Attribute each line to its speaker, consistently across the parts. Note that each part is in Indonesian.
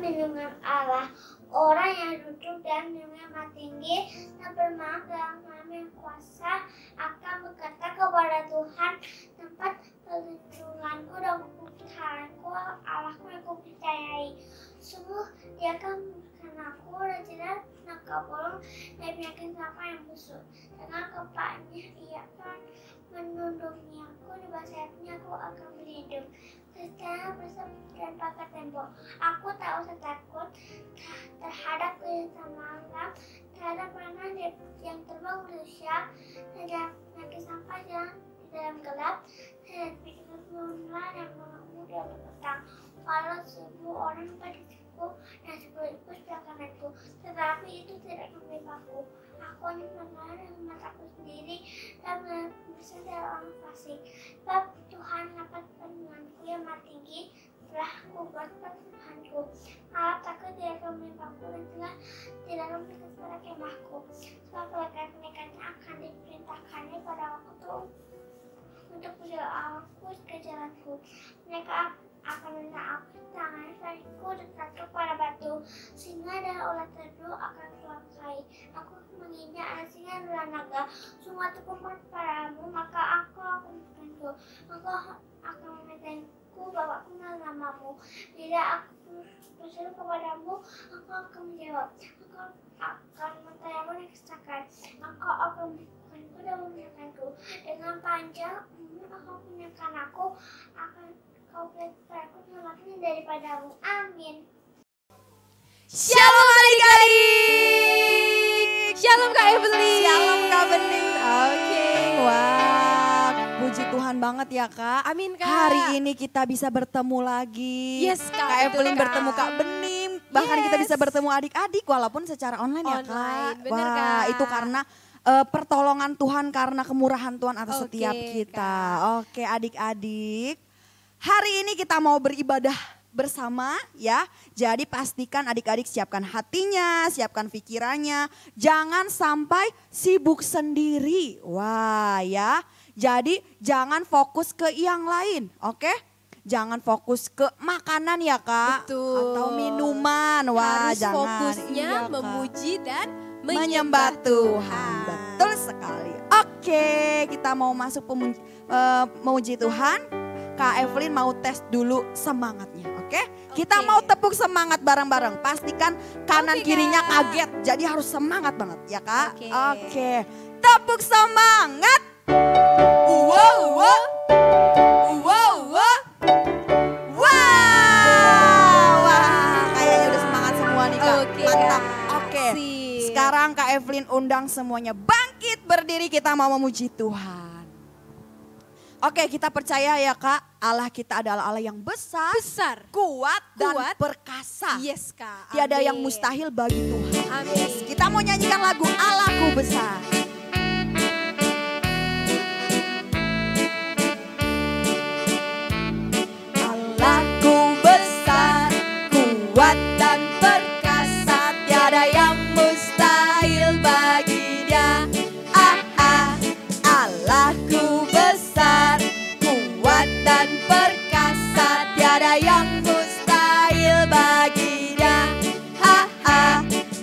Speaker 1: bimbingan Allah. Orang yang duduk dan bimbingan tinggi dan bermaaf dalam nama yang kuasa akan berkata kepada Tuhan, tempat perlindunganku dan pertahananku, Allahku yang kupercayai. Sungguh Dia akan memberikan aku dan tidak nakal dan penyakit apa yang busuk. Dengan kepalanya Ia akan menundungi aku, di bawah sayapnya aku akan berlindung. Secara bersama dan pakai tembok, aku tak usah takut terhadap kelihatan malam, terhadap panah yang terbang berusia, terhadap penyakit sampah jalan di dalam gelap, terhadap pikiran pengelola yang mengamuk di atas petang. Walau 1000 orang pada sisiku dan 10 ekor sebelah kananku, tetapi itu tidak menimpaku. Aku hanya mendengar dengan mataku sendiri dan bisa dari orang fasik. Sebab Tuhan dapat perlindunganku yang maha tinggi, telah aku buat Tuhanku. Malah takut tidak akan menimpaku dan tidak akan berikan kepada kemahku. Sebab malaikat-malaikatnya akan diperintahkannya pada waktu untuk berdoa aku ke jalanku. Mereka akan menarik aku tangannya sariku tertancap pada batu, singa dan ular teduh akan terlukai. Aku menginjak anak singa dan naga, semua terkumpul padamu, maka aku akan membukanku. Engkau akan memintaku bahwa aku mengenal namamu. Bila aku berseru kepadamu, engkau akan menjawab. Engkau akan bertanya dan kesahkan. Engkau akan membukanku dan memuliakanku. Dengan panjang umur engkau memuliakan aku, akan kau berikan selamatnya daripadamu. Amin.
Speaker 2: Shalom adik-adik. Shalom Kak Evelyn.
Speaker 3: Shalom Kak Bening. Oke, wah, puji Tuhan banget ya Kak.
Speaker 2: Amin Kak.
Speaker 3: Hari ini kita bisa bertemu lagi.
Speaker 2: Yes Kak.
Speaker 3: Kak Evelyn
Speaker 2: Kak.
Speaker 3: bertemu Kak Bening. Bahkan kita bisa bertemu adik-adik walaupun secara online ya Kak.
Speaker 2: Online, bener,
Speaker 3: Wah,
Speaker 2: Kak.
Speaker 3: itu karena pertolongan Tuhan, karena kemurahan Tuhan atas
Speaker 2: Oke,
Speaker 3: setiap kita.
Speaker 2: Kak.
Speaker 3: Oke adik-adik. Hari ini kita mau beribadah bersama ya. Jadi pastikan adik-adik siapkan hatinya, siapkan pikirannya. Jangan sampai sibuk sendiri. Wah ya. Jadi jangan fokus ke yang lain, oke? Jangan fokus ke makanan ya Kak.
Speaker 2: Betul.
Speaker 3: Atau minuman. Wah
Speaker 2: Harus
Speaker 3: jangan.
Speaker 2: fokusnya
Speaker 3: Iya, Kak.
Speaker 2: memuji dan
Speaker 3: Menyembah Tuhan. Betul sekali. Oke, kita mau masuk memuji Tuhan. Kak Evelyn mau tes dulu semangatnya, oke? Kita mau tepuk semangat bareng-bareng. Pastikan kanan
Speaker 2: Oke,
Speaker 3: kirinya
Speaker 2: Kak.
Speaker 3: kaget, jadi harus semangat banget ya Kak.
Speaker 2: Oke.
Speaker 3: Oke, tepuk semangat. Wow, wow, wow, wow. Wow, wah, kayaknya udah semangat semua nih Kak.
Speaker 2: Oke,
Speaker 3: Mantap.
Speaker 2: Kak.
Speaker 3: Oke,
Speaker 2: Sip.
Speaker 3: sekarang Kak Evelyn undang semuanya bangkit berdiri, kita mau memuji Tuhan. Oke, kita percaya ya Kak, Allah kita adalah Allah yang besar, kuat dan
Speaker 2: Kuat.
Speaker 3: perkasa.
Speaker 2: Yes Kak.
Speaker 3: Tiada
Speaker 2: Amin.
Speaker 3: yang mustahil bagi Tuhan.
Speaker 2: Amin.
Speaker 3: Yes, kita mau nyanyikan lagu Allahku Besar. Allahku besar, kuat dan perkasa, tiada yang mustahil bagi Dia. Allahku besar, kuat dan perkasa, tiada yang mustahil bagi Dia.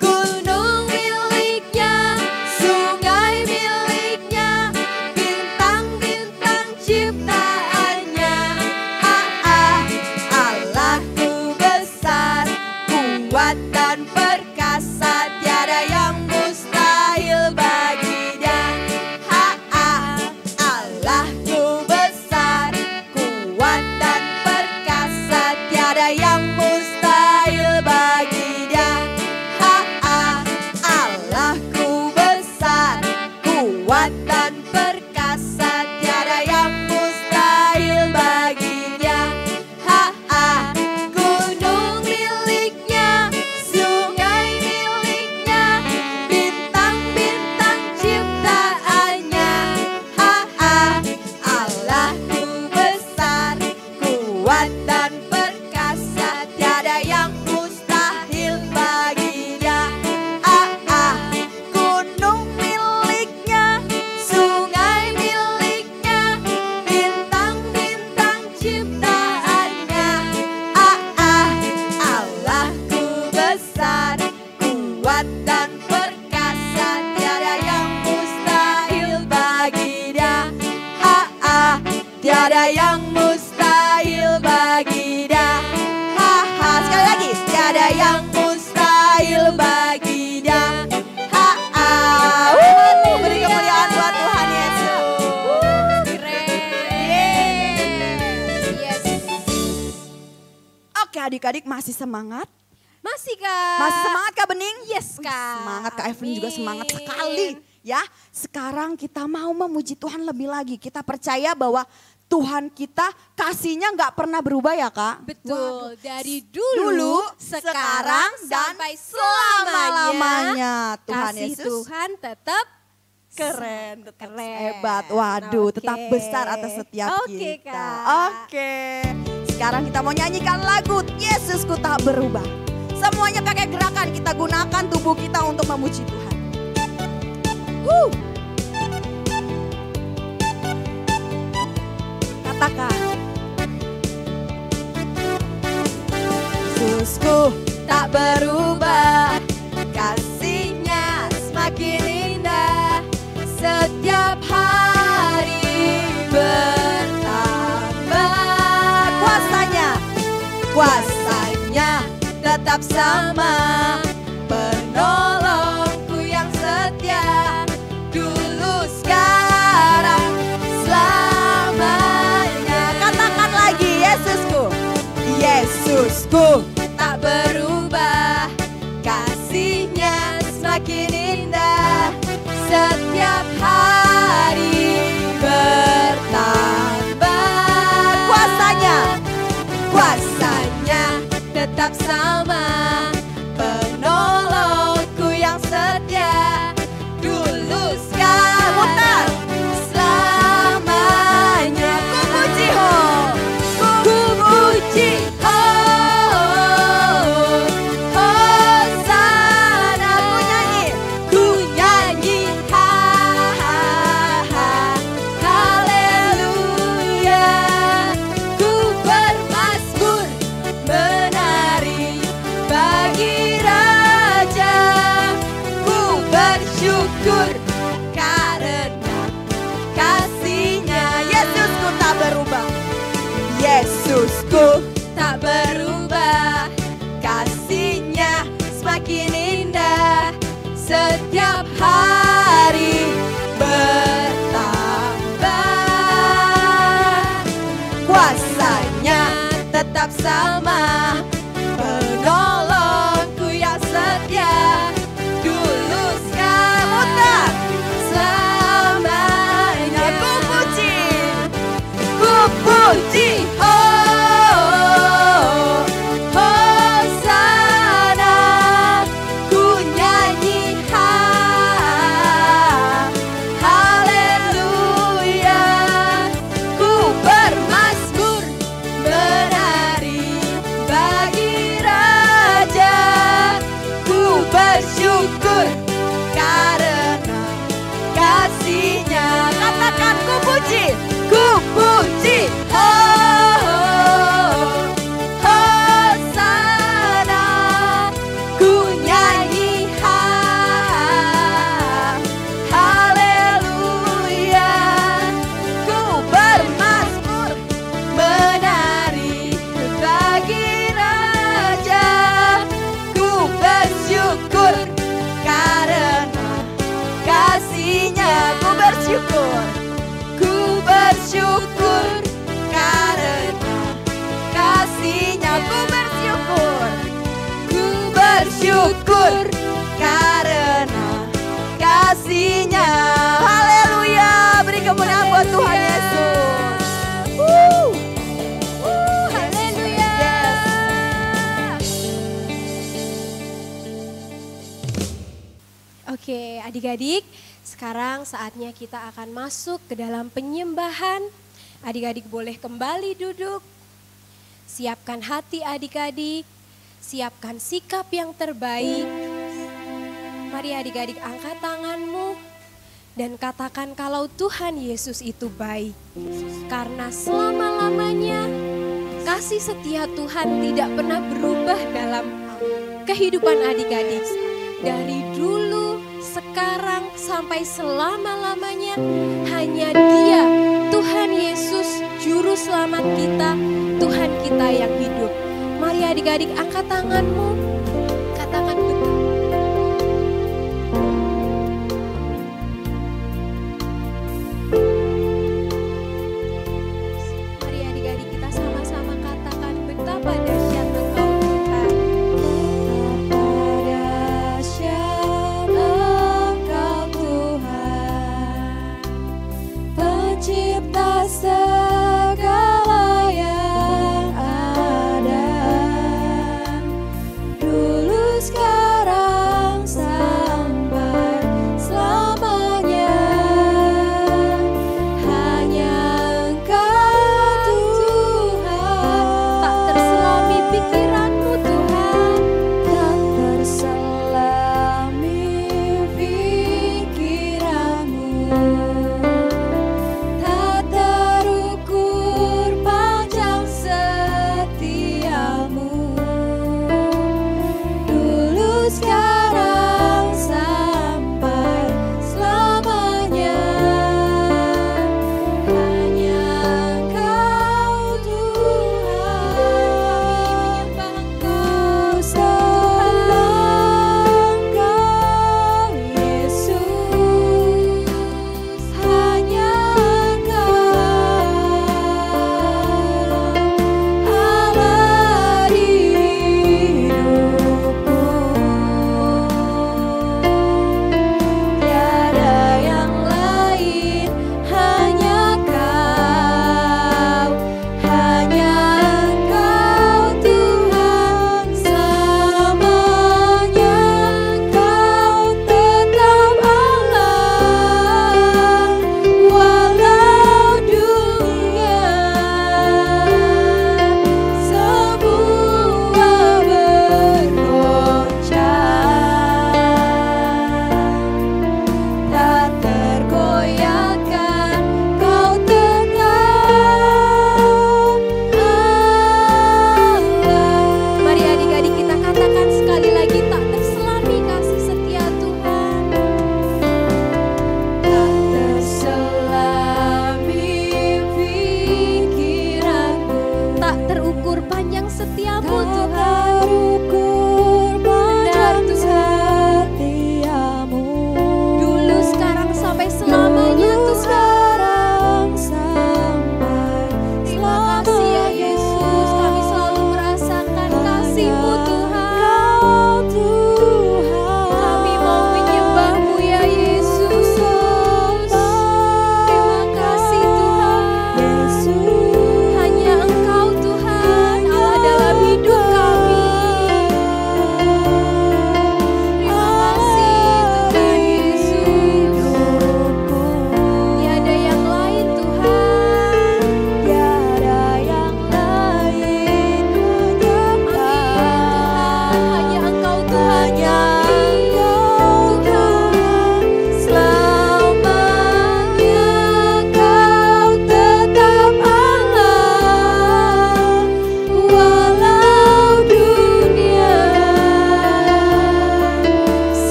Speaker 3: Gunung miliknya, sungai miliknya, bintang-bintang ciptaannya. Allahku besar, kuat dan perkasa, tiada yang mustahil bagi Dia. Allahku besar, kuat dan perkasa, tiada adik-adik masih semangat?
Speaker 2: Masih Kak.
Speaker 3: Masih semangat Kak Bening?
Speaker 2: Yes
Speaker 3: Wih,
Speaker 2: Kak.
Speaker 3: semangat Kak Evelyn juga semangat
Speaker 2: Amin.
Speaker 3: sekali. Ya, sekarang kita mau memuji Tuhan lebih lagi. Kita percaya bahwa Tuhan kita kasihnya nggak pernah berubah ya Kak.
Speaker 2: Betul, dari dulu, sekarang,
Speaker 3: dan
Speaker 2: sampai
Speaker 3: selama-lamanya. Tuhan
Speaker 2: kasih
Speaker 3: Yesus
Speaker 2: Tuhan tetap
Speaker 3: keren, tetap
Speaker 2: keren.
Speaker 3: hebat. Waduh,
Speaker 2: Oke.
Speaker 3: tetap besar atas setiap
Speaker 2: Oke,
Speaker 3: kita.
Speaker 2: Kak.
Speaker 3: Oke. Sekarang kita mau nyanyikan lagu Yesusku tak berubah. Semuanya pakai gerakan, kita gunakan tubuh kita untuk memuji Tuhan. Katakan. Yesusku tak berubah, kasihnya semakin indah, setiap hari bertambah. Kuasanya tetap sama, penolongku yang setia, dulu sekarang selamanya. Katakan lagi, Yesusku tak berubah, kasihnya semakin indah, setiap hari bertambah. Kuasanya tetap sama, penolongku yang setia, dulu sekarang selamanya. Ku puji Hosana. Ku nyanyi haleluya. Ku bermazmur menari bagi Raja. Ku bersyukur karena kasihnya. Yesusku tak berubah. Yesusku tak berubah, kasihnya semakin indah, setiap hari bertambah. Kuasanya tetap sama, penolongku yang setia, dulu sekarang selamanya. Ku puji Hosana. Ku nyanyi haleluya. Ku bermazmur menari bagi Raja. Ku bersyukur karena kasihnya. Katakan ku puji Hosana. Ku nyanyi haleluya. Ku bermazmur menari bagi Raja. Ku bersyukur karena kasihnya. Ku bersyukur karena kasihnya. Ku bersyukur karena kasihnya. Haleluya, beri kemuliaan buat Tuhan Yesus.
Speaker 2: Haleluya. Oke, adik-adik, sekarang saatnya kita akan masuk ke dalam penyembahan. Adik-adik boleh kembali duduk. Siapkan hati adik-adik, siapkan sikap yang terbaik. Mari adik-adik angkat tanganmu dan katakan kalau Tuhan Yesus itu baik. Karena selama-lamanya kasih setia Tuhan tidak pernah berubah dalam kehidupan adik-adik. Dari dulu, sekarang, sampai selama-lamanya hanya Dia, Tuhan Yesus, Juru Selamat kita, Tuhan kita yang hidup. Mari adik-adik angkat tanganmu, katakan betul. Mari adik-adik kita sama-sama katakan betapa dahsyatnya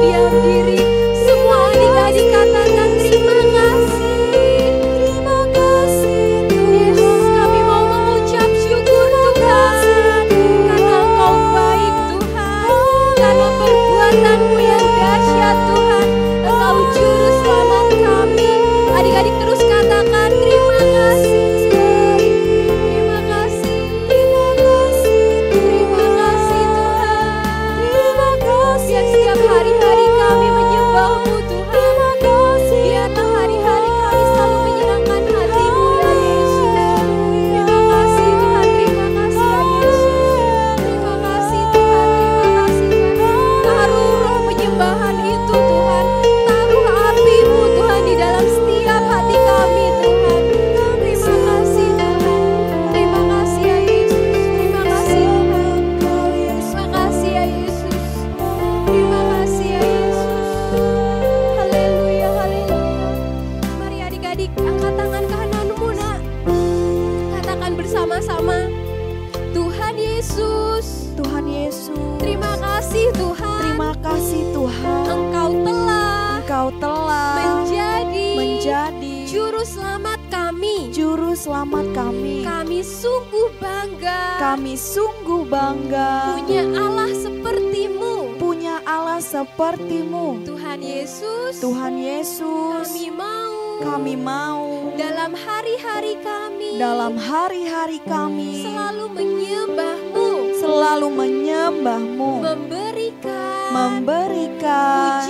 Speaker 2: berdiam diri. Semua adik-adik katakan terima kasih. Terima kasih Yesus, kami mau mengucap syukur Tuhan, karena Engkau baik Tuhan, karena perbuatan-Mu yang dahsyat Tuhan. Engkau juru selamat kami. Adik-adik terus katakan terima kasih. Terima kasih. Terima kasih Tuhan. Biar setiap hari-hari kami menyembah-Mu Tuhan. Biarlah hari-hari kami selalu menyenangkan hati-Mu ya Yesus. Terima kasih Tuhan, terima kasih ya Yesus. Terima kasih Tuhan, terima kasih Tuhan. Taruh roh penyembahan itu Tuhan. Taruh api-Mu Tuhan di dalam setiap hati kami Tuhan. Terima kasih Tuhan. Terima kasih ya Yesus. Terima kasih Tuhan. Terima kasih ya Yesus. Terima kasih ya Yesus. Haleluya, haleluya. Mari adik-adik angkat tangan kananmu nak. Katakan bersama-sama. Tuhan Yesus,
Speaker 3: Tuhan Yesus,
Speaker 2: terima kasih Tuhan.
Speaker 3: terima kasih Tuhan.
Speaker 2: Engkau telah
Speaker 3: menjadi
Speaker 2: juru selamat kami.
Speaker 3: juru selamat kami.
Speaker 2: Kami sungguh bangga
Speaker 3: Kami sungguh bangga
Speaker 2: punya Allah seperti-Mu.
Speaker 3: punya Allah seperti-Mu.
Speaker 2: Tuhan Yesus,
Speaker 3: Tuhan Yesus,
Speaker 2: kami mau
Speaker 3: dalam hari-hari kami
Speaker 2: selalu menyembah-Mu,
Speaker 3: selalu menyembah-Mu, memberikan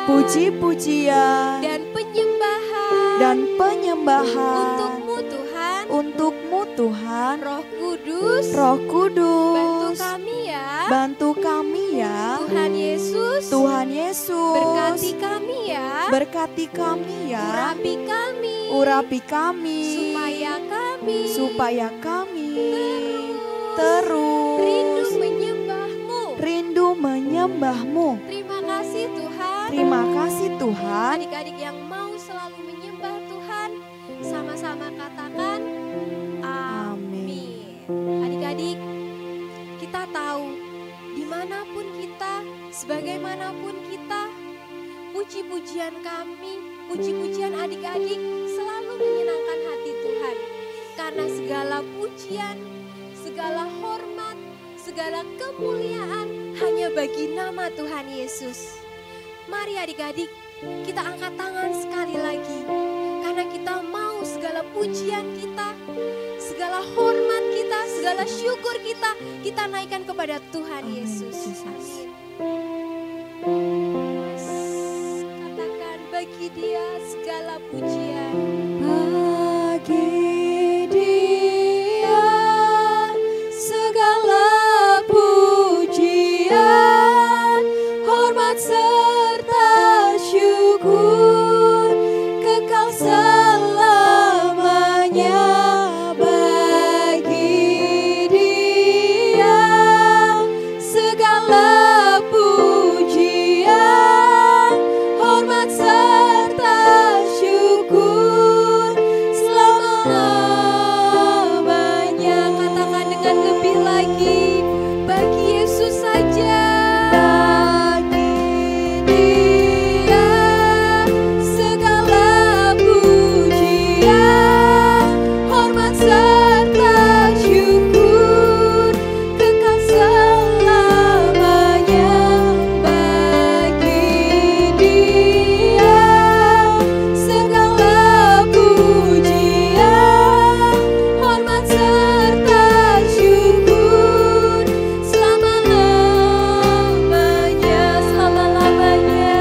Speaker 3: puji-pujian
Speaker 2: dan
Speaker 3: dan
Speaker 2: penyembahan
Speaker 3: penyembahan
Speaker 2: untuk-Mu Tuhan.
Speaker 3: Roh
Speaker 2: Roh
Speaker 3: Kudus,
Speaker 2: bantu kami ya. Tuhan Yesus, berkati kami ya.
Speaker 3: urapi kami supaya kami terus rindu menyembah-Mu.
Speaker 2: Terima kasih
Speaker 3: Tuhan.
Speaker 2: Adik-adik yang mau selalu menyembah Tuhan, sama-sama katakan amin. Adik-adik, kita tahu dimanapun kita, sebagaimanapun kita, puji-pujian kami, puji-pujian adik-adik selalu menyenangkan hati Tuhan. Karena segala pujian, segala hormat, segala kemuliaan hanya bagi nama Tuhan Yesus. Mari adik-adik, kita angkat tangan sekali lagi. Karena kita mau segala pujian kita, segala hormat kita, segala syukur kita naikkan kepada Tuhan Yesus. Amin. Katakan bagi Dia segala pujian.
Speaker 3: Bagi Dia segala pujian, hormat serta syukur kekal selamanya. Bagi Dia segala pujian, hormat serta syukur selama-lamanya. Katakan dengan lebih lagi, bagi Yesus saja. Bagi Dia segala pujian, hormat serta syukur kekal selamanya. Bagi Dia segala pujian, hormat serta syukur selama-lamanya, selama-lamanya,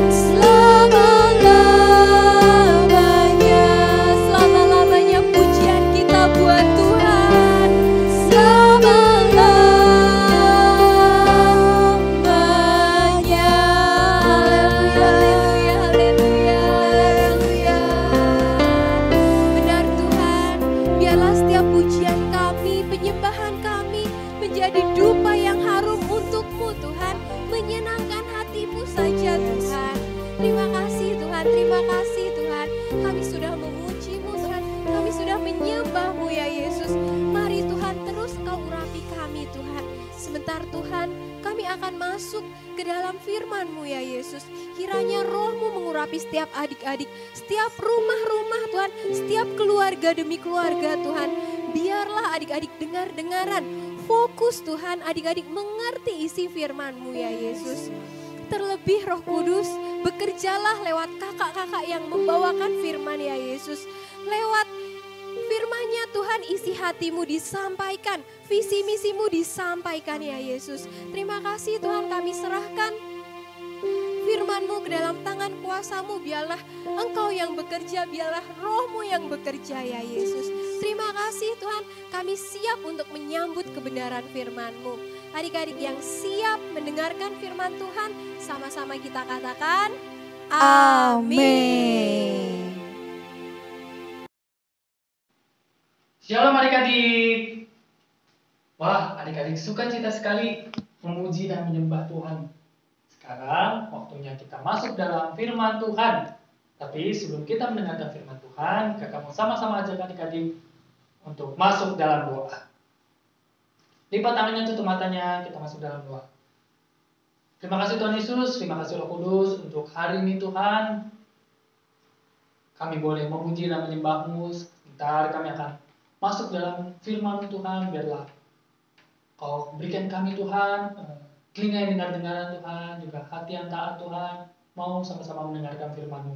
Speaker 3: selama-lamanya, selama-lamanya pujian kita buat Tuhan, selama-lamanya. Haleluya, haleluya, haleluya. Benar Tuhan, biarlah setiap pujian kami, penyembahan kami menjadi dupa yang harum untuk-Mu Tuhan, menyenangkan hati-Mu saja Tuhan. Terima kasih Tuhan, terima kasih Tuhan. Kami sudah memuji-Mu Tuhan, kami sudah menyembah-Mu ya Yesus. Mari Tuhan terus Engkau urapi kami Tuhan. Sebentar Tuhan, kami
Speaker 2: kami akan masuk ke dalam firman-Mu ya Yesus. Kiranya Roh-Mu mengurapi setiap adik-adik, setiap rumah-rumah Tuhan, setiap keluarga demi keluarga Tuhan. Biarlah adik-adik dengar-dengaran, fokus Tuhan, adik-adik mengerti isi firman-Mu ya Yesus. Terlebih Roh Kudus, bekerjalah lewat kakak-kakak yang membawakan firman ya Yesus. Lewat firman-Nya Tuhan, isi hati-Mu disampaikan, visi misi-Mu disampaikan ya Yesus. Terima kasih Tuhan, kami serahkan firman-Mu ke dalam tangan kuasa-Mu. Biarlah Engkau yang bekerja, biarlah Roh-Mu yang bekerja ya Yesus. Terima kasih Tuhan, kami siap untuk menyambut kebenaran firman-Mu. Adik-adik yang siap mendengarkan firman Tuhan, sama-sama kita katakan, amin.
Speaker 4: Shalom adik-adik. Wah, adik-adik sukacita sekali memuji dan menyembah Tuhan. Sekarang waktunya kita masuk dalam firman Tuhan. Tapi sebelum kita mendengarkan firman Tuhan, kakak mau sama-sama ajak adik-adik untuk masuk dalam doa. Lipat tangannya, tutup matanya, kita masuk dalam doa. Terima kasih Tuhan Yesus, terima kasih Roh Kudus untuk hari ini Tuhan. Kami boleh memuji dan menyembah-Mu. Sebentar kami akan masuk dalam firman Tuhan. Biarlah Kau berikan kami Tuhan telinga yang dengar-dengaran Tuhan, juga hati yang taat Tuhan, mau sama-sama mendengarkan firman-Mu.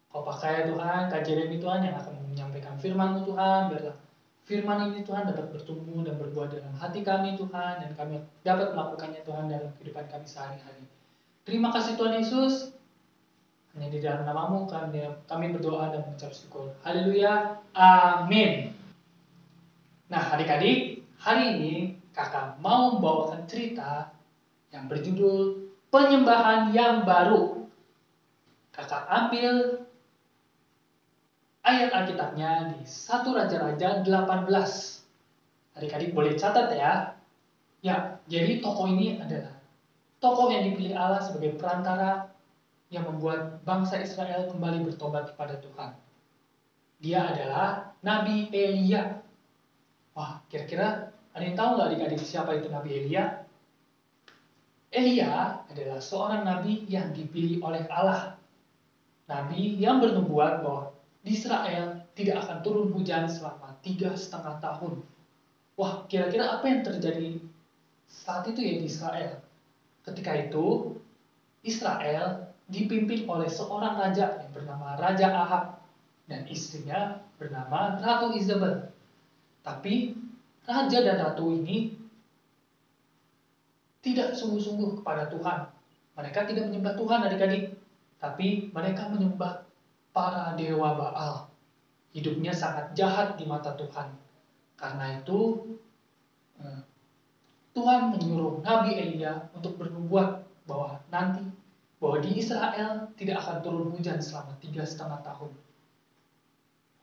Speaker 4: Kau pakai Tuhan, Kak Jeremy Tuhan yang akan menyampaikan firman-Mu Tuhan. Biarlah firman ini Tuhan dapat bertumbuh dan berbuah dalam hati kami Tuhan, dan kami dapat melakukannya Tuhan dalam kehidupan kami sehari-hari. Terima kasih Tuhan Yesus. Hanya di dalam nama-Mu kami berdoa dan mengucap syukur. Haleluya. Amin. Nah adik-adik, hari ini kakak mau membawakan cerita yang berjudul Penyembahan yang Baru. Kakak ambil ayat Alkitabnya di 1 Raja-Raja 18. Adik-adik boleh catat ya. Ya, jadi tokoh ini adalah tokoh yang dipilih Allah sebagai perantara yang membuat bangsa Israel kembali bertobat kepada Tuhan. Dia adalah Nabi Elia. Wah, kira-kira ada yang tahu nggak adik-adik siapa itu Nabi Elia? Elia adalah seorang nabi yang dipilih oleh Allah. Nabi yang bernubuat bahwa di Israel tidak akan turun hujan selama 3,5 tahun. Wah, kira-kira apa yang terjadi saat itu ya di Israel? Ketika itu, Israel dipimpin oleh seorang raja yang bernama Raja Ahab dan istrinya bernama Ratu Isabel. Tapi raja dan ratu ini tidak sungguh-sungguh kepada Tuhan. Mereka tidak menyembah Tuhan adik-adik, tapi mereka menyembah para dewa Baal. Hidupnya sangat jahat di mata Tuhan. Karena itu Tuhan menyuruh Nabi Elia untuk bernubuat bahwa di Israel tidak akan turun hujan selama 3,5 tahun.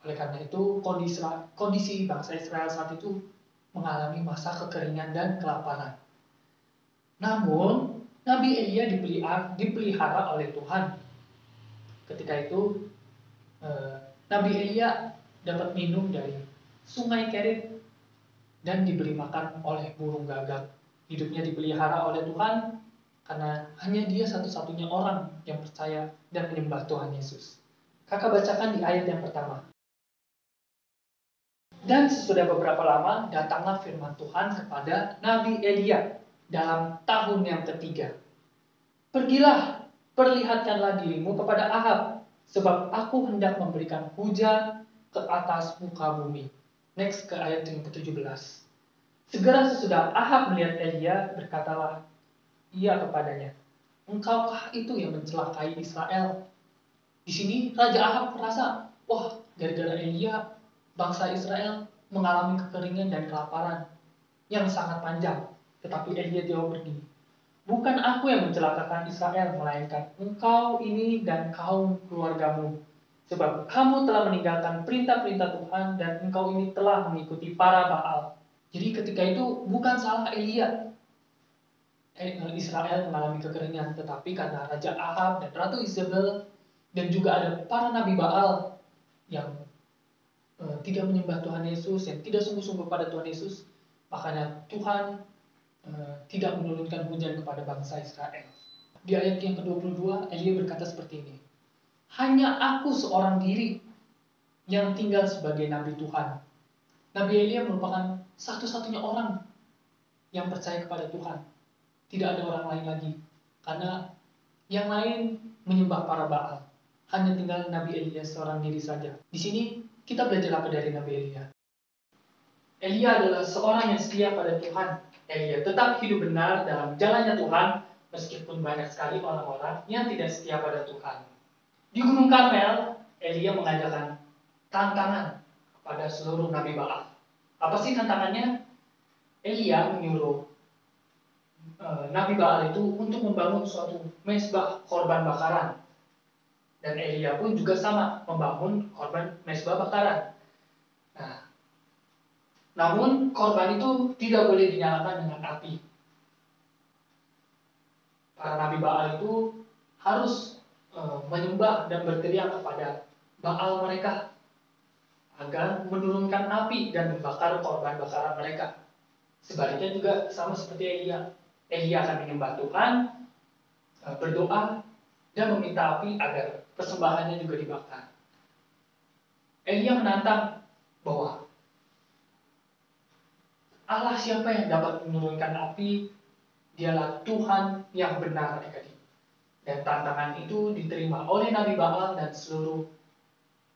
Speaker 4: Oleh karena itu kondisi bangsa Israel saat itu mengalami masa kekeringan dan kelaparan. Namun Nabi Elia dipelihara oleh Tuhan. Ketika itu Nabi Elia dapat minum dari sungai Kerit dan diberi makan oleh burung gagak. Hidupnya dipelihara oleh Tuhan karena hanya dia satu-satunya orang yang percaya dan menyembah Tuhan Yesus. Kakak bacakan di ayat yang pertama. Dan sesudah beberapa lama datanglah firman Tuhan kepada Nabi Elia dalam tahun yang ketiga. Pergilah, perlihatkanlah dirimu kepada Ahab, sebab aku hendak memberikan hujan ke atas muka bumi. Next ke ayat yang ke-17. Segera sesudah Ahab melihat Elia, berkatalah ia kepadanya, engkaukah itu yang mencelakai Israel? Di sini Raja Ahab merasa, wah, gara-gara Elia bangsa Israel mengalami kekeringan dan kelaparan yang sangat panjang. Tetapi Elia jawab begini, bukan aku yang mencelakakan Israel, melainkan engkau ini dan kaum keluargamu. Sebab kamu telah meninggalkan perintah-perintah Tuhan dan engkau ini telah mengikuti para Baal. Jadi ketika itu bukan salah Elia. Israel mengalami kekeringan, tetapi karena Raja Ahab dan Ratu Isabel dan juga ada para Nabi Baal yang tidak menyembah Tuhan Yesus, yang tidak sungguh-sungguh pada Tuhan Yesus, makanya Tuhan tidak menurunkan hujan kepada bangsa Israel. Di ayat yang ke-22, Elia berkata seperti ini. Hanya aku seorang diri yang tinggal sebagai nabi Tuhan. Nabi Elia merupakan satu-satunya orang yang percaya kepada Tuhan. Tidak ada orang lain lagi. Karena yang lain menyembah para Baal. Hanya tinggal Nabi Elia seorang diri saja. Di sini kita belajar apa dari Nabi Elia? Elia adalah seorang yang setia pada Tuhan. Elia tetap hidup benar dalam jalannya Tuhan, meskipun banyak sekali orang-orang yang tidak setia pada Tuhan. Di Gunung Karmel, Elia mengajarkan tantangan kepada seluruh Nabi Baal. Apa sih tantangannya? Elia menyuruh Nabi Baal itu untuk membangun suatu mezbah korban bakaran. Dan Elia pun juga sama, membangun korban mezbah bakaran. Nah, namun korban itu tidak boleh dinyalakan dengan api. Para Nabi Baal itu harus menyembah dan berteriak kepada Baal mereka agar menurunkan api dan membakar korban bakaran mereka. Sebaliknya juga sama seperti Elia. Elia akan menyembah Tuhan, berdoa, dan meminta api agar persembahannya juga dibakar. Elia menantang bahwa Allah siapa yang dapat menurunkan api, dialah Tuhan yang benar, adik-adik. Dan tantangan itu diterima oleh Nabi Baal dan seluruh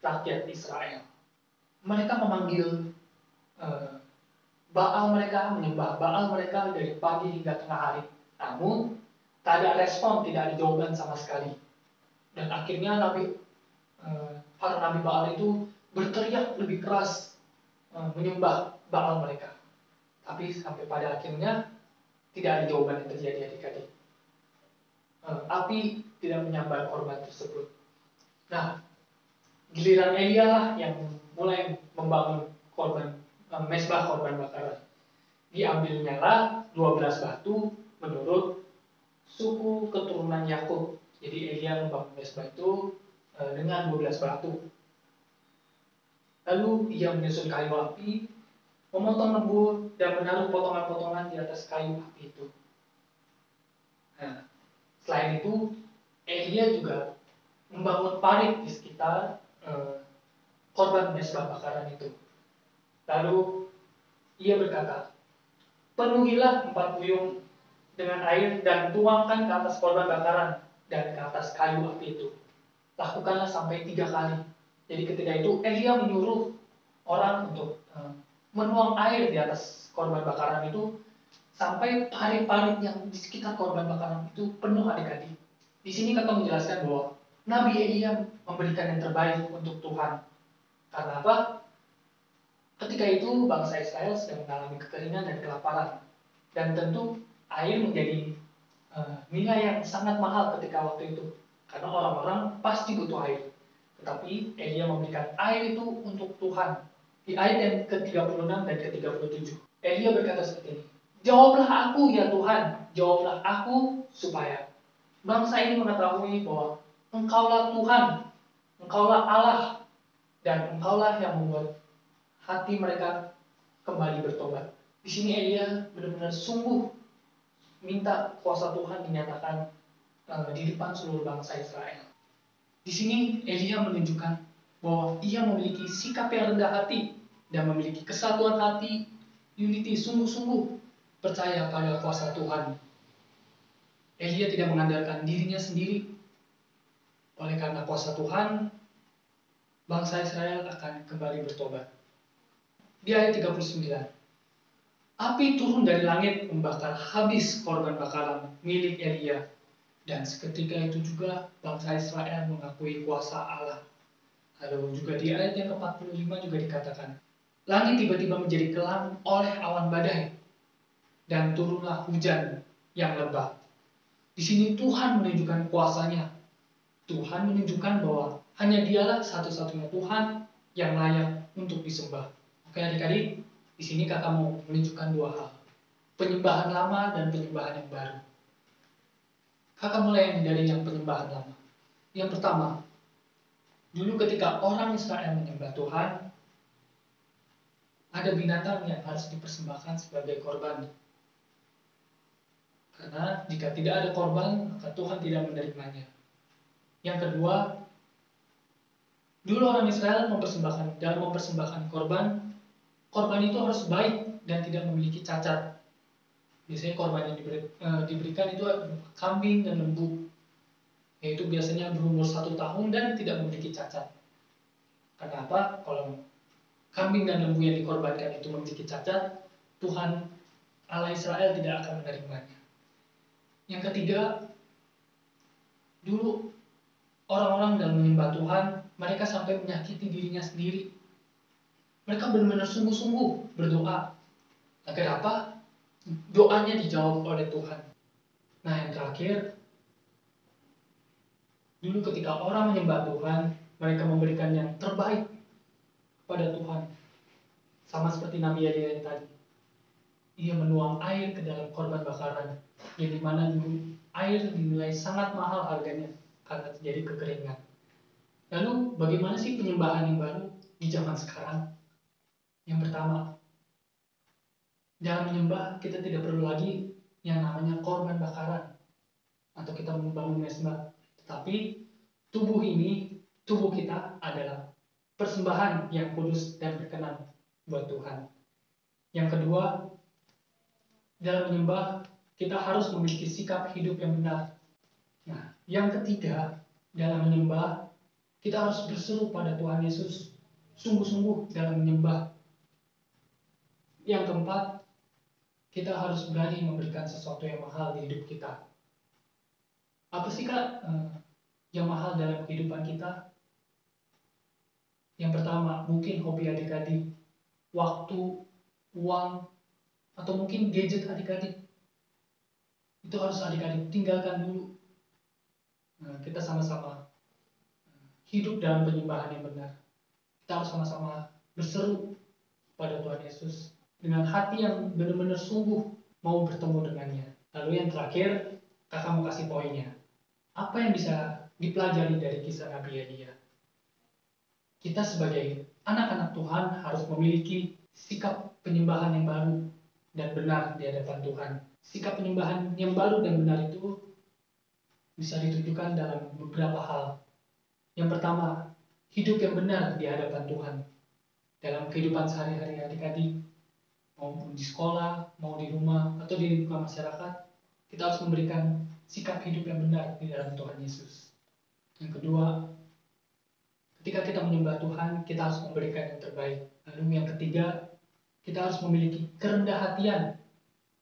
Speaker 4: rakyat Israel. Mereka memanggil Baal mereka, menyembah Baal mereka dari pagi hingga tengah hari. Namun, tak ada respon, tidak ada jawaban sama sekali. Dan akhirnya para Nabi Baal itu berteriak lebih keras menyembah Baal mereka. Tapi sampai pada akhirnya tidak ada jawaban yang terjadi, adik-adik. Api tidak menyambar korban tersebut. Nah, giliran Elia lah yang mulai membangun mezbah korban bakaran. Diambilnya lah 12 batu menurut suku keturunan Yakub. Jadi Elia membangun mezbah itu dengan 12 batu. Lalu ia menyusun kayu api, memotong lembu dan menaruh potongan-potongan di atas kayu api itu. Nah, selain itu, Elia juga membangun parit di sekitar korban mezbah bakaran itu. Lalu ia berkata, penuhilah 4 buyung dengan air dan tuangkan ke atas korban bakaran dan ke atas kayu api itu. Lakukanlah sampai 3 kali. Jadi ketika itu Elia menyuruh orang untuk menuang air di atas korban bakaran itu sampai parit-parit yang di sekitar korban bakaran itu penuh, adik-adik. Di sini kita menjelaskan bahwa Nabi Elia memberikan yang terbaik untuk Tuhan. Karena apa? Ketika itu bangsa Israel sedang mengalami kekeringan dan kelaparan. Dan tentu air menjadi nilai yang sangat mahal ketika waktu itu. Karena orang-orang pasti butuh air. Tetapi Elia memberikan air itu untuk Tuhan. Di ayat yang ke-36 dan ke-37. Elia berkata seperti ini. Jawablah aku ya Tuhan. Jawablah aku supaya bangsa ini mengetahui bahwa Engkaulah Tuhan. Engkaulah Allah. Dan Engkaulah yang membuat hati mereka kembali bertobat. Di sini Elia benar-benar sungguh minta kuasa Tuhan dinyatakan di depan seluruh bangsa Israel. Di sini Elia menunjukkan bahwa ia memiliki sikap yang rendah hati dan memiliki kesatuan hati, unity, sungguh-sungguh percaya pada kuasa Tuhan. Elia tidak mengandalkan dirinya sendiri. Oleh karena kuasa Tuhan, bangsa Israel akan kembali bertobat. Di ayat 39, api turun dari langit membakar habis korban bakaran milik Elia. Dan seketika itu juga bangsa Israel mengakui kuasa Allah. Lalu juga di ayat yang ke-45 juga dikatakan, langit tiba-tiba menjadi kelam oleh awan badai. Dan turunlah hujan yang lebat. Di sini Tuhan menunjukkan kuasanya. Tuhan menunjukkan bahwa hanya dialah satu-satunya Tuhan yang layak untuk disembah. Oke adik-adik, di sini kakak mau menunjukkan 2 hal. Penyembahan lama dan penyembahan yang baru. Kakak mulai dari yang penyembahan lama. Yang pertama, dulu ketika orang Israel menyembah Tuhan, ada binatang yang harus dipersembahkan sebagai korban. Karena jika tidak ada korban, maka Tuhan tidak menerimanya. Yang kedua, dulu orang Israel dalam mempersembahkan korban itu harus baik dan tidak memiliki cacat. Biasanya korban yang diberikan itu kambing dan lembu, yaitu biasanya berumur 1 tahun dan tidak memiliki cacat. Kenapa? Kalau kambing dan lembu yang dikorbankan itu memiliki cacat, Tuhan Allah Israel tidak akan menerimanya. Yang ketiga, dulu orang-orang dalam menyembah Tuhan, mereka sampai menyakiti dirinya sendiri. Mereka benar-benar sungguh-sungguh berdoa. Agar apa? Doanya dijawab oleh Tuhan. Nah, yang terakhir, dulu ketika orang menyembah Tuhan, mereka memberikan yang terbaik kepada Tuhan. Sama seperti Nabi Elia yang tadi. Ia menuang air ke dalam korban bakaran, yang dimana dulu air dinilai sangat mahal harganya karena terjadi kekeringan. Lalu bagaimana sih penyembahan yang baru di zaman sekarang? Yang pertama, dalam menyembah kita tidak perlu lagi yang namanya korban bakaran atau kita membangun mezbah. Tetapi tubuh kita adalah persembahan yang kudus dan berkenan buat Tuhan. Yang kedua, dalam menyembah kita harus memiliki sikap hidup yang benar. Nah, yang ketiga, dalam menyembah kita harus berseru pada Tuhan Yesus sungguh-sungguh dalam menyembah. Yang keempat, kita harus berani memberikan sesuatu yang mahal di hidup kita. Apa sih Kak yang mahal dalam kehidupan kita? Yang pertama, mungkin hobi adik-adik, waktu, uang, atau mungkin gadget adik-adik. Itu harus adik-adik tinggalkan dulu. Kita sama-sama hidup dalam penyembahan yang benar. Kita harus sama-sama berseru pada Tuhan Yesus dengan hati yang benar-benar sungguh mau bertemu dengannya. Lalu yang terakhir, kakak mau kasih poinnya. Apa yang bisa dipelajari dari kisah Nabi Elia? Kita sebagai anak-anak Tuhan harus memiliki sikap penyembahan yang baru dan benar di hadapan Tuhan. Sikap penyembahan yang baru dan benar itu bisa ditunjukkan dalam beberapa hal. Yang pertama, hidup yang benar di hadapan Tuhan. Dalam kehidupan sehari-hari adik-adik, maupun di sekolah, mau di rumah, atau di lingkungan masyarakat, kita harus memberikan sikap hidup yang benar di dalam Tuhan Yesus. Yang kedua, ketika kita menyembah Tuhan, kita harus memberikan yang terbaik. Lalu yang ketiga, kita harus memiliki kerendah hatian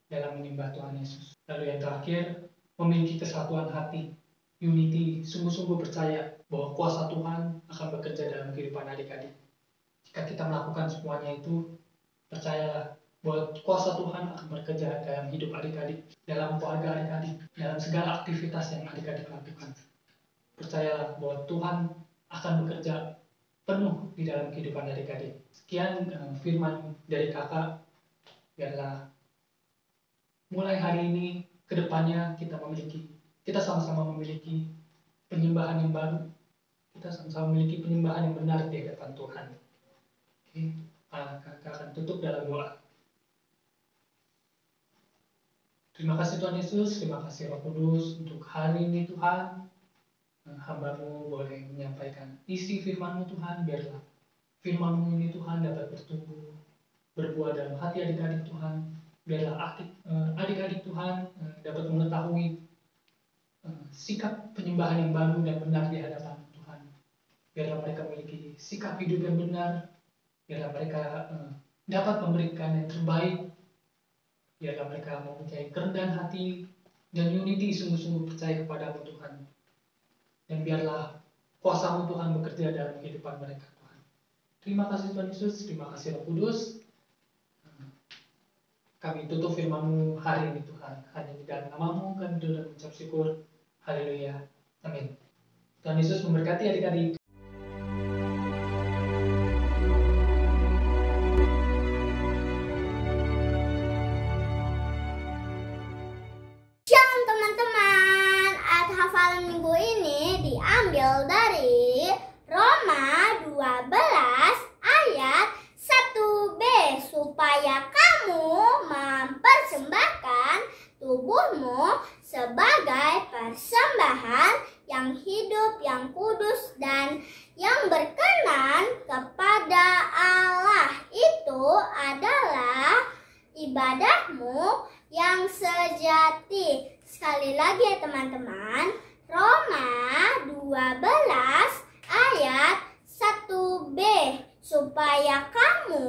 Speaker 4: dalam menyembah Tuhan Yesus. Lalu yang terakhir, memiliki kesatuan hati, unity, sungguh-sungguh percaya bahwa kuasa Tuhan akan bekerja dalam kehidupan adik-adik. Jika kita melakukan semuanya itu, percayalah bahwa kuasa Tuhan akan bekerja dalam hidup adik-adik, dalam keluarga adik-adik, dalam segala aktivitas yang adik-adik lakukan. Percayalah bahwa Tuhan akan bekerja penuh di dalam kehidupan adik-adik. Sekian firman dari kakak. Biarlah mulai hari ini ke depannya kita sama-sama memiliki penyembahan yang baru. Kita sama-sama memiliki penyembahan yang benar di hadapan Tuhan. Oke, kakak akan tutup dalam doa. Terima kasih Tuhan Yesus, terima kasih Roh Kudus untuk hari ini Tuhan. Hamba-Mu boleh menyampaikan isi firman-Mu Tuhan, biarlah firman-Mu ini Tuhan dapat bertumbuh, berbuah dalam hati adik-adik Tuhan. Biarlah adik-adik Tuhan dapat mengetahui sikap penyembahan yang baru dan benar di hadapan Tuhan. Biarlah mereka memiliki sikap hidup yang benar, biarlah mereka dapat memberikan yang terbaik, biarlah mereka mempunyai kerendahan hati dan unity sungguh-sungguh percaya kepada-Mu Tuhan. Dan biarlah kuasa-Mu Tuhan bekerja dalam kehidupan mereka Tuhan. Terima kasih Tuhan Yesus, terima kasih Roh Kudus. Kami tutup firman-Mu hari ini Tuhan. Hanya di dalam nama-Mu kami doa dan mengucap syukur. Haleluya. Amin. Tuhan Yesus memberkati adik-adik.
Speaker 1: Shalom teman-teman. Ayat hafalan minggu ini diambil dari Roma 12 ayat 1b, supaya kamu mempersembahkan tubuhmu sebagai persembahan yang hidup, yang kudus, dan yang berkenan kepada Allah. Itu adalah ibadahmu yang sejati. Sekali lagi ya teman-teman, Roma 12 ayat 1b, supaya kamu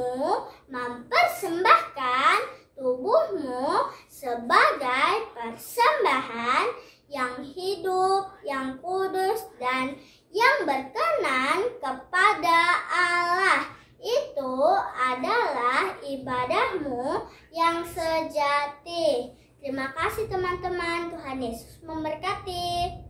Speaker 1: mempersembahkan tubuhmu sebagai persembahan yang hidup, yang kudus, dan yang berkenan kepada Allah. Itu adalah ibadahmu yang sejati. Terima kasih teman-teman, Tuhan Yesus memberkati.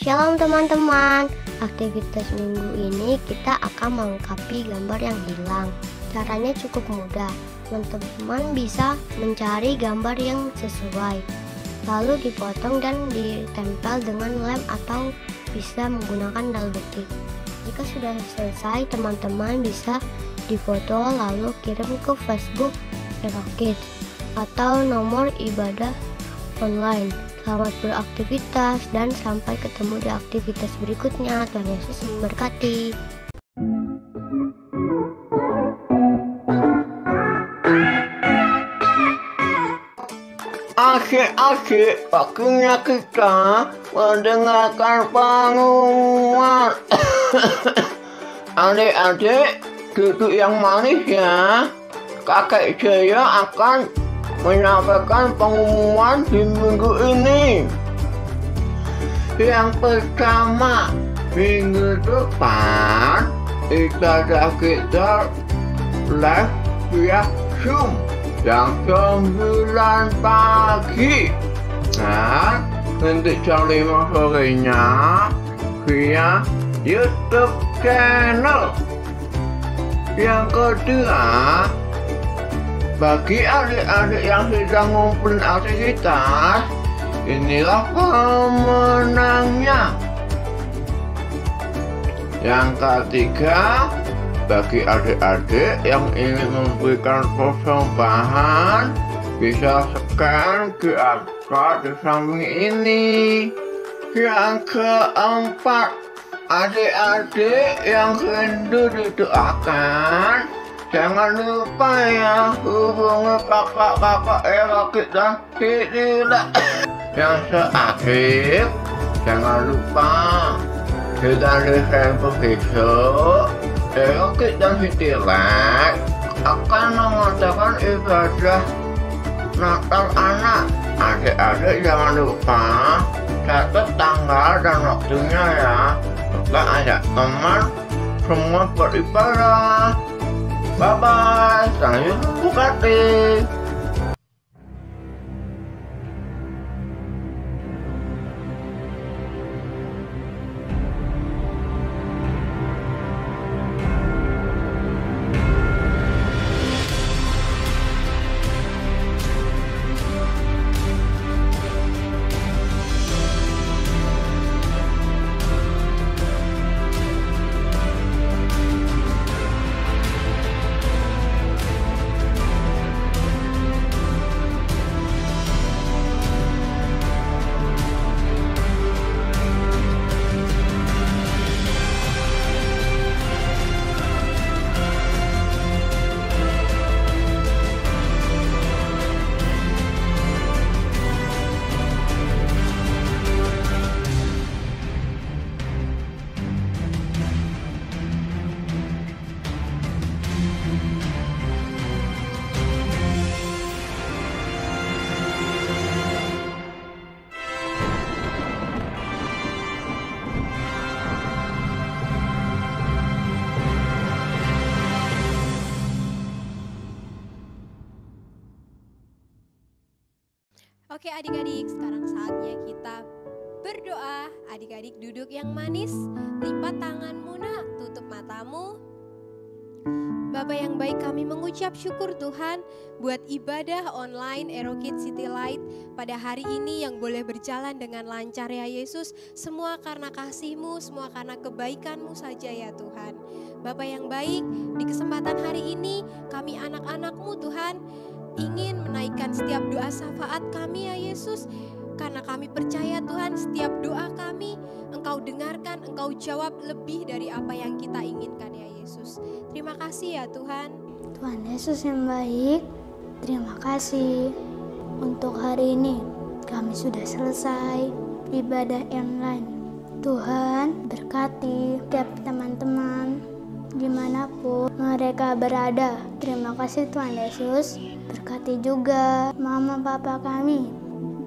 Speaker 5: Shalom teman-teman, aktivitas minggu ini kita akan melengkapi gambar yang hilang. Caranya cukup mudah, teman-teman bisa mencari gambar yang sesuai, lalu dipotong dan ditempel dengan lem atau bisa menggunakan dalbetik. Jika sudah selesai, teman-teman bisa difoto lalu kirim ke Facebook Eva Kids atau nomor ibadah online. Selamat beraktivitas dan sampai ketemu di aktivitas berikutnya. Tuhan Yesus memberkati.
Speaker 6: Asyik-asyik waktunya kita mendengarkan pengumuman. Adik-adik duduk yang manis ya. Kakek saya akan menyampaikan pengumuman di minggu ini. Yang pertama, minggu depan ibadah kita live via Zoom jam 9 pagi. Nah, nanti jam 5 sorenya via YouTube channel. Yang kedua, bagi adik-adik yang sedang ngumpulin aktivitas, inilah pemenangnya. Yang ketiga, bagi adik-adik yang ingin memberikan persembahan, bisa scan QR code di samping ini. Yang keempat, adik-adik yang rindu didoakan, jangan lupa ya hubungi kakak-kakak Eva Kids dan Tidila yang seaktif. Jangan lupa kita di Facebook besok Eva Kids dan Tidila akan mengadakan ibadah Natal anak. Adik-adik jangan lupa catat tanggal dan waktunya ya. Kita ajak teman semua beribadah. Bye-bye, sampai jumpa lagi.
Speaker 2: Oke adik-adik, sekarang saatnya kita berdoa. Adik-adik duduk yang manis, lipat tanganmu nak, tutup matamu. Bapa yang baik, kami mengucap syukur Tuhan buat ibadah online Erokid City Light pada hari ini yang boleh berjalan dengan lancar ya Yesus. Semua karena kasih-Mu, semua karena kebaikan-Mu saja ya Tuhan. Bapa yang baik, di kesempatan hari ini kami anak-anak-Mu Tuhan ingin menaikkan setiap doa syafaat kami ya Yesus. Karena kami percaya Tuhan setiap doa kami Engkau dengarkan, Engkau jawab lebih dari apa yang kita inginkan ya Yesus. Terima kasih ya Tuhan.
Speaker 7: Tuhan Yesus yang baik, terima kasih untuk hari ini. Kami sudah selesai ibadah online. Tuhan berkati setiap teman-teman dimanapun mereka berada. Terima kasih Tuhan Yesus. Berkati juga mama papa kami.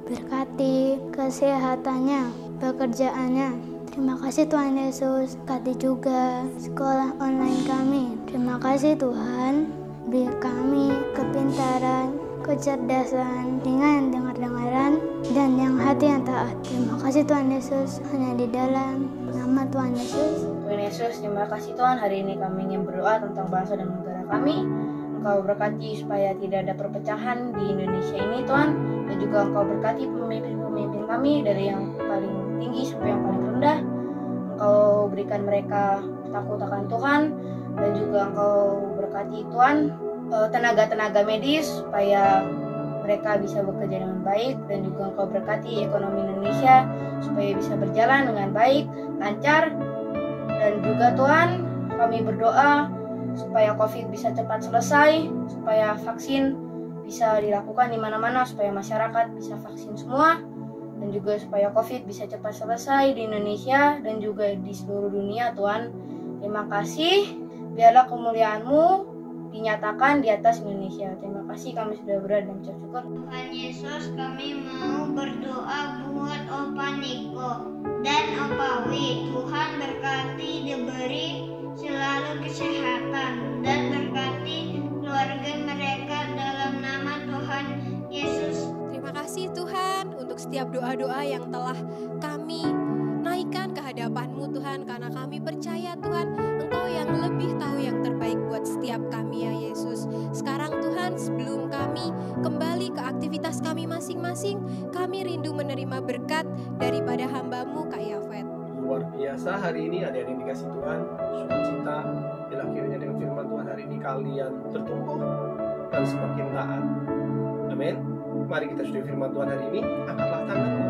Speaker 7: Berkati kesehatannya, pekerjaannya. Terima kasih Tuhan Yesus. Berkati juga sekolah online kami. Terima kasih Tuhan. Beri kami kepintaran, kecerdasan, dengan dengar-dengaran, dan yang hati yang taat. Terima kasih Tuhan Yesus. Hanya di dalam nama Tuhan Yesus.
Speaker 8: Tuhan Yesus, terima kasih Tuhan. Hari ini kami ingin berdoa tentang bangsa dan negara kami. Engkau berkati supaya tidak ada perpecahan di Indonesia ini Tuhan. Dan juga Engkau berkati pemimpin-pemimpin kami dari yang paling tinggi sampai yang paling rendah. Engkau berikan mereka takut akan Tuhan. Dan juga Engkau berkati Tuhan tenaga-tenaga medis supaya mereka bisa bekerja dengan baik. Dan juga Engkau berkati ekonomi Indonesia supaya bisa berjalan dengan baik, lancar. Dan juga Tuhan, kami berdoa supaya COVID bisa cepat selesai, supaya vaksin bisa dilakukan di mana-mana, supaya masyarakat bisa vaksin semua, dan juga supaya COVID bisa cepat selesai di Indonesia dan juga di seluruh dunia Tuhan. Terima kasih, biarlah kemuliaan-Mu dinyatakan di atas Indonesia. Terima kasih, kami sudah berada dan mengucap syukur.
Speaker 1: Tuhan Yesus, kami mau berdoa buat Opa Niko dan Opa Wi. Tuhan berkati, diberi selalu kesehatan dan berkati keluarga mereka dalam nama Tuhan Yesus.
Speaker 2: Terima kasih Tuhan untuk setiap doa-doa yang telah kami naikkan ke hadapan-Mu Tuhan. Karena kami percaya Tuhan, Engkau yang lebih tahu yang terbaik buat setiap kami ya Yesus. Sekarang Tuhan, sebelum kami kembali ke aktivitas kami masing-masing, kami rindu menerima berkat daripada hamba-Mu Kak Yafet.
Speaker 9: Luar biasa hari ini ada yang dikasih Tuhan, sukacita. Bila kiranya dengan firman Tuhan hari ini kalian bertumbuh dan semakin taat. Amin. Mari kita sudah firman Tuhan hari ini, angkatlah tanganmu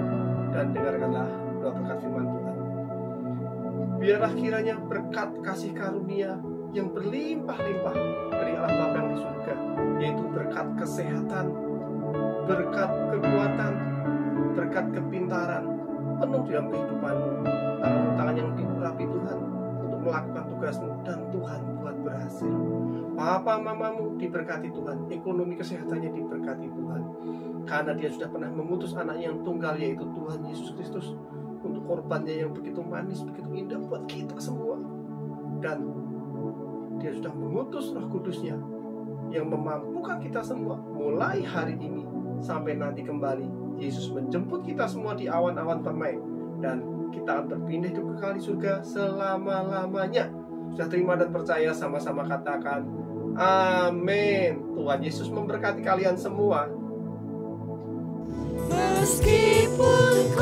Speaker 9: dan dengarkanlah doa berkat firman Tuhan. Biarlah kiranya berkat kasih karunia yang berlimpah-limpah dari Allah Bapa yang di surga, yaitu berkat kesehatan, berkat kekuatan, berkat kepintaran, penuh dalam kehidupanmu. Tangan-tangan yang diurapi Tuhan untuk melakukan tugasmu, dan Tuhan buat berhasil. Papa mamamu diberkati Tuhan, ekonomi kesehatannya diberkati Tuhan, karena dia sudah pernah mengutus anaknya yang tunggal, yaitu Tuhan Yesus Kristus, untuk korbannya yang begitu manis, begitu indah buat kita semua. Dan dia sudah mengutus Roh Kudusnya yang memampukan kita semua mulai hari ini sampai nanti kembali Yesus menjemput kita semua di awan-awan permai, dan kita akan berpindah hidup kekal di surga selama-lamanya. Sudah terima dan percaya, sama-sama katakan amin. Tuhan Yesus memberkati kalian semua.
Speaker 10: Meskipun